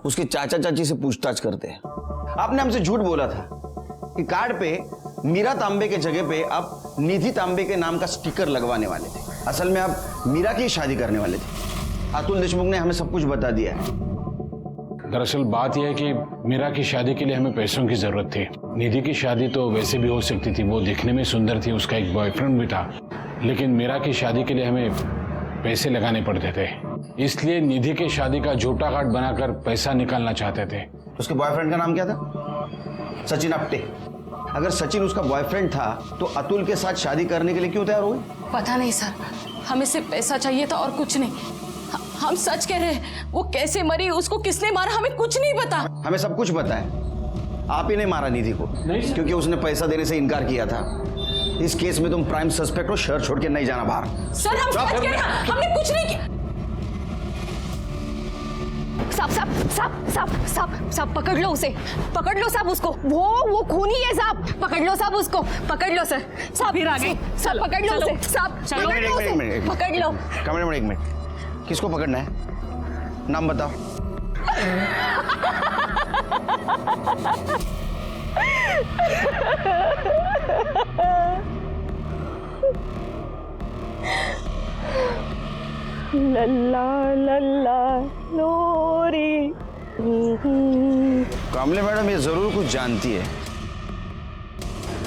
उसके चाचा चाची से पूछताछ करते हैं। आपने हमसे झूठ बोला था कि कार्ड पे मीरा तांबे के जगह पे आप निधि तांबे के नाम का स्टिकर लगवाने वाले थे। असल में आप मीरा की शादी करने वाले थे। अतुल देशमुख ने हमें सब कुछ बता दिया है। दरअसल बात यह है कि मीरा की शादी के लिए हमें पैसों की जरूरत थी। निधि की शादी तो वैसे भी हो सकती थी, वो दिखने में सुंदर थी, उसका एक बॉयफ्रेंड भी था, लेकिन मीरा की शादी के लिए हमें पैसे लगाने पड़ते थे, इसलिए निधि की शादी का झूठा कार्ड बनाकर पैसा निकालना चाहते थे। उसके बॉयफ्रेंड का नाम क्या था? सचिन आप्टे। अगर सचिन उसका बॉयफ्रेंड था तो अतुल के साथ शादी करने के लिए क्यों तैयार हुए? पता नहीं सर, हमें सिर्फ पैसा चाहिए था और कुछ नहीं। हम सच कह रहे हैं, वो कैसे मरी, उसको किसने मारा, हमें कुछ नहीं पता। हमें सब कुछ पता है। आप ही ने मारा निधि को, क्योंकि उसने पैसा देने से इनकार किया था। इस केस में तुम प्राइम सस्पेक्ट हो, शहर छोड़ के नहीं जाना बाहर। सर हम सच कह रहे हैं, हमने कुछ नहीं किया। साहब साहब साहब साहब साहब साहब पकड़ लो उसे, पकड़ लो साहब उसको, वो खूनी है साहब, पकड़ लो साहब उसको, पकड़ लो सर साहब, फिर आगे साहब पकड़ लो उसे साहब, पकड़ लो उसे, पकड़ लो। कमेंट में एक मिनट, किसको पकड़ना है? नाम बताओ। लल्ला लल्ला लोरी। कामले मैडम ये जरूर कुछ जानती है,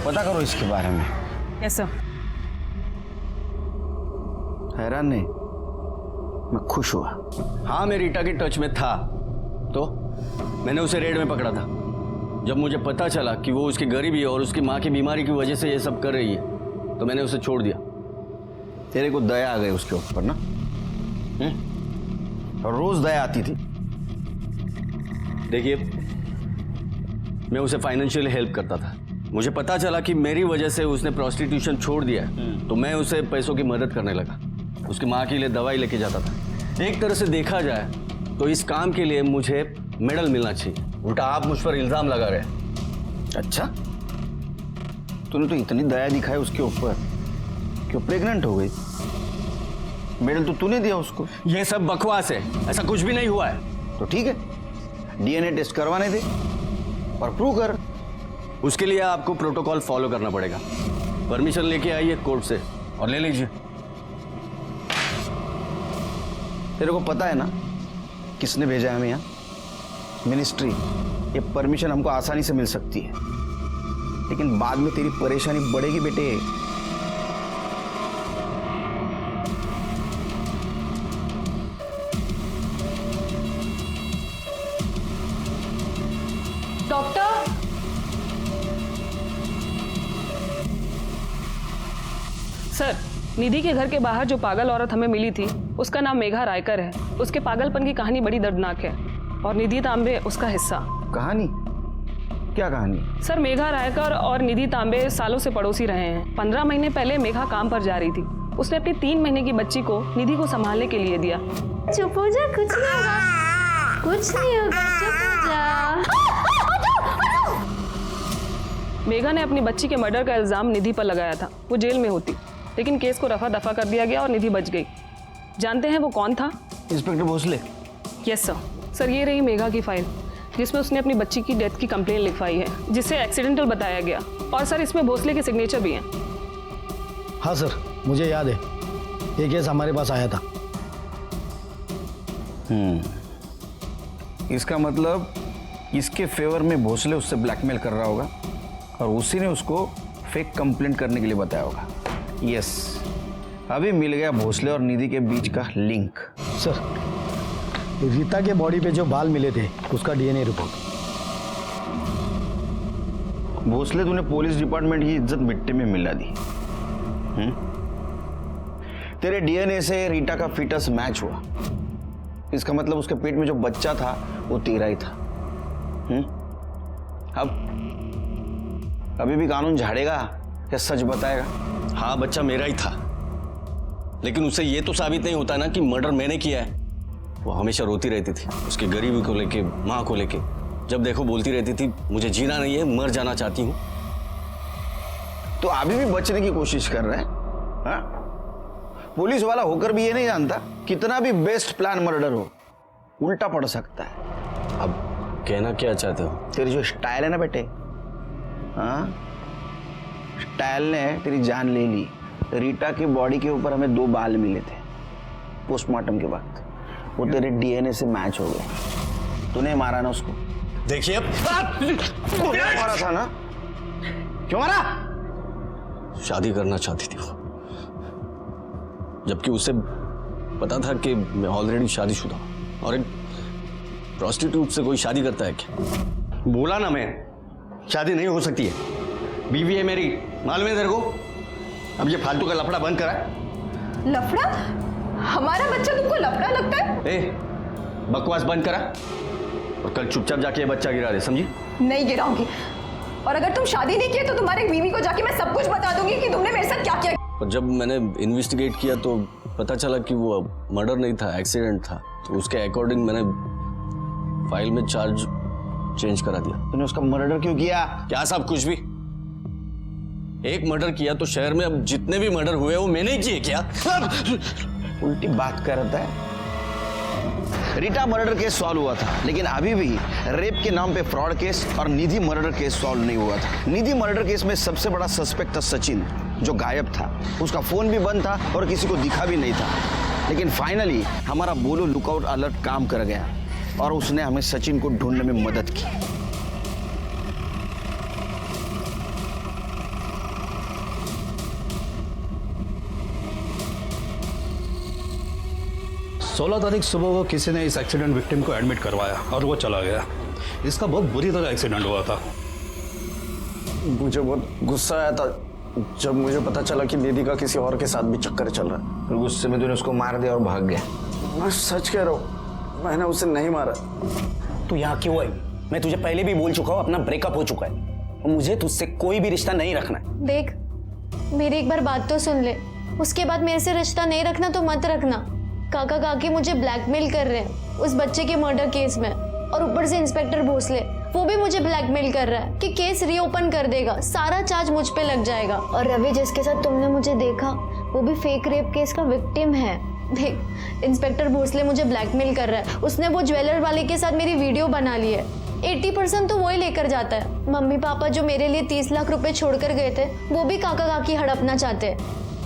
पता करो इसके बारे में। कैसा? हैरान नहीं, मैं खुश हुआ। हाँ, मैं रीटा के टच में था तो मैंने उसे रेड में पकड़ा था। जब मुझे पता चला कि वो उसकी गरीबी और उसकी माँ की बीमारी की वजह से ये सब कर रही है तो मैंने उसे छोड़ दिया। तेरे को दया आ गई उसके ऊपर ना? और रोज दया आती थी। देखिए, मैं उसे फाइनेंशियल हेल्प करता था। मुझे पता चला कि मेरी वजह से उसने प्रोस्टिट्यूशन छोड़ दिया है तो मैं उसे पैसों की मदद करने लगा। उसकी माँ के लिए दवाई लेके जाता था। एक तरह से देखा जाए तो इस काम के लिए मुझे मेडल मिलना चाहिए, उल्टा आप मुझ पर इल्जाम लगा रहे। अच्छा, तूने तो इतनी दया दिखाई उसके ऊपर कि वो प्रेग्नेंट हो गई। मेडल तो तूने दिया उसको। ये सब बकवास है, ऐसा कुछ भी नहीं हुआ है। तो ठीक है, डीएनए टेस्ट करवाने दे और प्रूव कर। उसके लिए आपको प्रोटोकॉल फॉलो करना पड़ेगा। परमिशन लेके आइए कोर्ट से और ले लीजिए। तेरे को पता है ना किसने भेजा है हमें यहाँ? मिनिस्ट्री। ये परमिशन हमको आसानी से मिल सकती है, लेकिन बाद में तेरी परेशानी बढ़ेगी बेटे। डॉक्टर, सर, निधि के घर के बाहर जो पागल औरत हमें मिली थी उसका नाम मेघा रायकर है। उसके पागलपन की कहानी बड़ी दर्दनाक है और निधि तांबे उसका हिस्सा। कहानी? क्या कहानी? सर, मेघा रायकर और निधि तांबे सालों से पड़ोसी रहे हैं। 15 महीने पहले मेघा काम पर जा रही थी। उसने अपनी 3 महीने की बच्ची को निधि को संभालने के लिए दिया। चुप हो जा, कुछ नहीं होगा, कुछ नहीं होगा, चुप हो जा। मेघा ने अपनी बच्ची के मर्डर का इल्जाम निधि पर लगाया था। वो जेल में होती, लेकिन केस को रफा दफा कर दिया गया और निधि बच गई। जानते हैं वो कौन था? Inspector Bhosale. Yes sir. Sir, ये रही मेघा की फाइल जिसमें उसने अपनी बच्ची की डेथ की कंप्लेन लिखवाई है, जिसे एक्सीडेंटल बताया गया। और सर, इसमें भोसले के सिग्नेचर भी हैं। हाँ सर, मुझे याद है, ये केस हमारे पास आया था। इसका मतलब इसके फेवर में भोसले उससे ब्लैकमेल कर रहा होगा और उसी ने उसको फेक कंप्लेंट करने के लिए बताया होगा। यस, अभी मिल गया भोसले और निधि के बीच का लिंक। सर, रीता के बॉडी पे जो बाल मिले थे उसका डीएनए रिपोर्ट। भोसले, तूने पुलिस डिपार्टमेंट की इज्जत मिट्टी में मिला दी। तेरे डीएनए से रीटा का फीटस मैच हुआ। इसका मतलब उसके पेट में जो बच्चा था वो तेरा ही था। अब अभी भी कानून झाड़ेगा या सच बताएगा? हाँ, बच्चा मेरा ही था, लेकिन उससे ये तो साबित नहीं होता ना कि मर्डर मैंने किया है। वो हमेशा रोती रहती थी उसकी गरीबी को लेके, माँ को लेके। जब देखो बोलती रहती थी, मुझे जीना नहीं है, मर जाना चाहती हूँ। तो अभी भी बचने की कोशिश कर रहे हैं? हाँ? पुलिस वाला होकर भी ये नहीं जानता कितना भी बेस्ट प्लान मर्डर हो, उल्टा पड़ सकता है। अब कहना क्या चाहते हो? तेरी जो स्टाइल है ना बेटे, हाँ, स्टाइल ने तेरी जान ले ली। रीटा की बॉडी के ऊपर हमें 2 बाल मिले थे पोस्टमार्टम के वक्त, वो तेरे डीएनए से मैच हो गए। तूने मारा ना उसको? देखिए, मारा था ना? क्यों मारा? शादी करना चाहती थी वो, जबकि उसे पता था कि मैं ऑलरेडी शादीशुदा हूं। और एक प्रोस्टिट्यूट से कोई शादी करता है क्या? बोला ना मैं, शादी नहीं हो सकती है। बीवी है मेरी, मालूम है तेरे को? अब ये फालतू का लफड़ा बंद करा। लफड़ा? हमारा बच्चा तुमको लफड़ा लगता है? ए, बकवास बंद करा और कल चुपचाप जाके ये बच्चा गिरा दे, समझी? नहीं गिराऊंगी, और अगर तुम शादी नहीं किया तो तुम्हारी बीवी को जाके मैं सब कुछ बता दूंगी कि तुमने मेरे साथ क्या किया। और जब मैंने इन्वेस्टिगेट किया तो पता चला कि वो मर्डर नहीं था, एक्सीडेंट था। तो उसके अकॉर्डिंग मैंने फाइल में चार्ज चेंज करा दिया। तूने उसका मर्डर क्यों किया? क्या साहब, कुछ भी। एक मर्डर किया तो शहर में अब जितने भी मर्डर हुए वो मैंने ही किए क्या? उल्टी बात करता है। रीटा मर्डर केस सॉल्व हुआ था, लेकिन अभी भी रेप के नाम पे फ्रॉड केस और निधि मर्डर केस सॉल्व नहीं हुआ था। निधि मर्डर केस में सबसे बड़ा सस्पेक्ट था सचिन, जो गायब था। उसका फोन भी बंद था और किसी को दिखा भी नहीं था। लेकिन फाइनली हमारा बोलो लुकआउट अलर्ट काम कर गया और उसने हमें सचिन को ढूंढने में मदद की। 16 तारीख सुबह को किसी ने इस एक्सीडेंट विक्टिम को एडमिट करवाया और वो चला गया। इसका बहुत बुरी तरह एक्सीडेंट हुआ था। मुझे बहुत गुस्सा आया था जब मुझे पता चला कि दीदी का किसी और के साथ भी चक्कर चल रहा है। फिर गुस्से में तूने उसको मार दिया और भाग गया। मैं सच कह रहा हूँ, मैंने उसे नहीं मारा। तू यहाँ क्यों आई? मैं तुझे पहले भी बोल चुका हूँ, अपना ब्रेकअप हो चुका है और मुझे तुझसे कोई भी रिश्ता नहीं रखना है। देख, मेरी एक बार बात तो सुन ले, उसके बाद मेरे से रिश्ता नहीं रखना तो मत रखना। काका काकी मुझे ब्लैकमेल कर रहे हैं उस बच्चे के मर्डर केस में, और ऊपर से इंस्पेक्टर भोसले वो भी मुझे ब्लैकमेल कर रहा है कि केस रीओपन कर देगा, सारा चार्ज मुझ पे लग जाएगा। और रवि जिसके साथ तुमने मुझे देखा वो भी फेक रेप केस का विक्टिम है। देख, इंस्पेक्टर भोसले मुझे ब्लैकमेल कर रहा है। उसने वो ज्वेलर वाले के साथ मेरी वीडियो बना ली है। 80% तो वो ही लेकर जाता है। मम्मी पापा जो मेरे लिए 30 लाख रुपए छोड़कर गए थे वो भी काका काकी हड़पना चाहते हैं,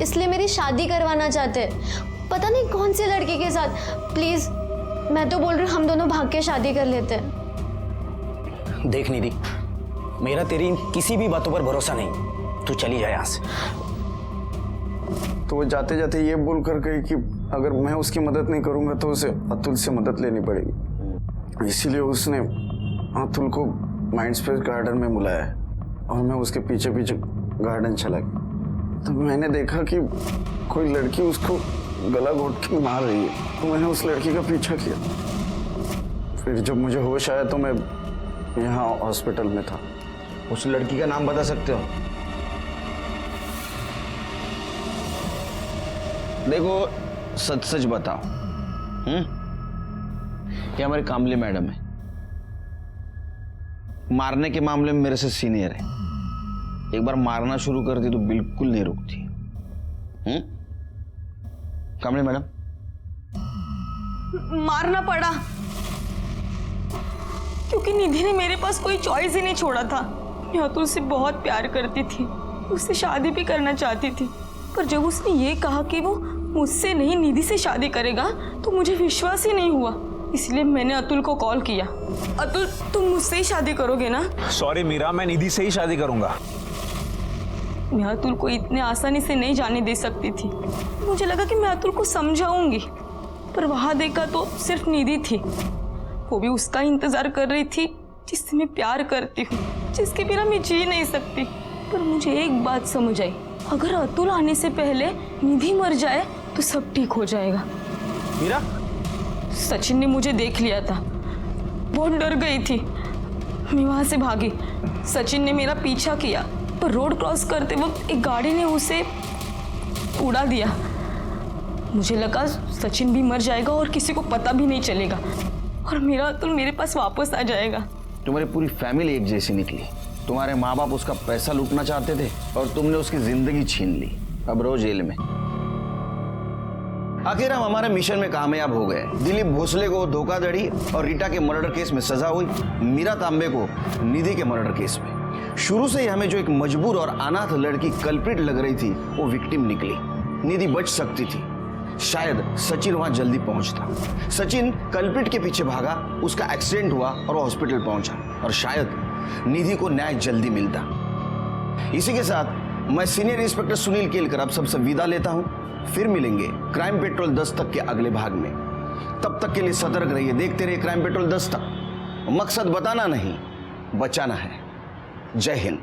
इसलिए मेरी शादी करवाना चाहते हैं, पता नहीं कौन से लड़के के साथ। प्लीज, मैं तो बोल रही हूँ हम दोनों भाग के शादी कर लेते हैं। देख निधि, मेरा तेरी किसी भी बातों पर भरोसा नहीं, तू चली जाए यहाँ से। तो वो जाते जाते ये बोल कर गई कि अगर मैं उसकी मदद नहीं करूंगा तो उसे अतुल से मदद लेनी पड़ेगी। इसीलिए उसने अतुल को माइंडस्पेस गार्डन में बुलाया और मैं उसके पीछे पीछे गार्डन चला गया। तो मैंने देखा कि कोई लड़की उसको गला घोट के मार रही है, तो मैंने उस लड़की का पीछा किया। फिर जब मुझे होश आया तो मैं यहाँ हॉस्पिटल में था। उस लड़की का नाम बता सकते हो? देखो, सच सच बताओ, ये हमारे कामले मैडम है, मारने के मामले में मेरे से सीनियर है। एक बार मारना शुरू कर दी तो बिल्कुल नहीं रुकती। कामले मैडम, मारना पड़ा क्योंकि निधि ने मेरे पास कोई चॉइस ही नहीं छोड़ा था। मैं अतुल से बहुत प्यार करती थी, उससे शादी भी करना चाहती थी, पर जब उसने ये कहा कि वो मुझसे नहीं निधि से शादी करेगा तो मुझे विश्वास ही नहीं हुआ। इसलिए मैंने अतुल को कॉल किया। अतुल, तुम मुझसे ही शादी करोगे ना? सॉरी मीरा, मैं निधि से ही शादी करूंगा। मैं अतुल को इतने आसानी से नहीं जाने दे सकती थी। मुझे लगा कि मैं अतुल को समझाऊंगी, पर वहां देखा तो सिर्फ निधि थी। वो भी उसका इंतजार कर रही थी जिससे मैं प्यार करती हूँ, जिसके बिना मैं जी नहीं सकती। पर मुझे एक बात समझ आई, अगर अतुल आने से पहले निधि मर जाए तो सब ठीक हो जाएगा। मीरा, सचिन ने मुझे देख लिया था, बहुत डर गई थी। मैं वहां से भागी। सचिन ने मेरा पीछा किया, पर रोड क्रॉस करते वक्त एक गाड़ी ने उसे उड़ा दिया। मुझे लगा सचिन भी मर जाएगा और किसी को पता भी नहीं चलेगा और मेरा अतुल मेरे पास वापस आ जाएगा। तुम्हारी पूरी फैमिली एक जैसी निकली। तुम्हारे माँ बाप उसका पैसा लूटना चाहते थे और तुमने उसकी जिंदगी छीन ली। अब रो जेल में। आखिर हम हमारे मिशन में कामयाब हो गए। दिलीप भोसले को धोखाधड़ी और रीटा के मर्डर केस में सजा हुई, मीरा तांबे को निधि के मर्डर केस में। शुरू से ही हमें जो एक मजबूर और अनाथ लड़की कल्प्रिट लग रही थी वो विक्टिम निकली। निधि बच सकती थी, शायद सचिन वहां जल्दी पहुंचता। सचिन कल्प्रिट के पीछे भागा, उसका एक्सीडेंट हुआ और वो हॉस्पिटल पहुंचा और शायद निधि को न्याय जल्दी मिलता। इसी के साथ मैं सीनियर इंस्पेक्टर सुनील केलकर अब सबसे विदा लेता हूं। फिर मिलेंगे क्राइम पेट्रोल 10 तक के अगले भाग में। तब तक के लिए सतर्क रहिए, देखते रहिए क्राइम पेट्रोल 10 तक। मकसद बताना नहीं, बचाना है। जय हिंद।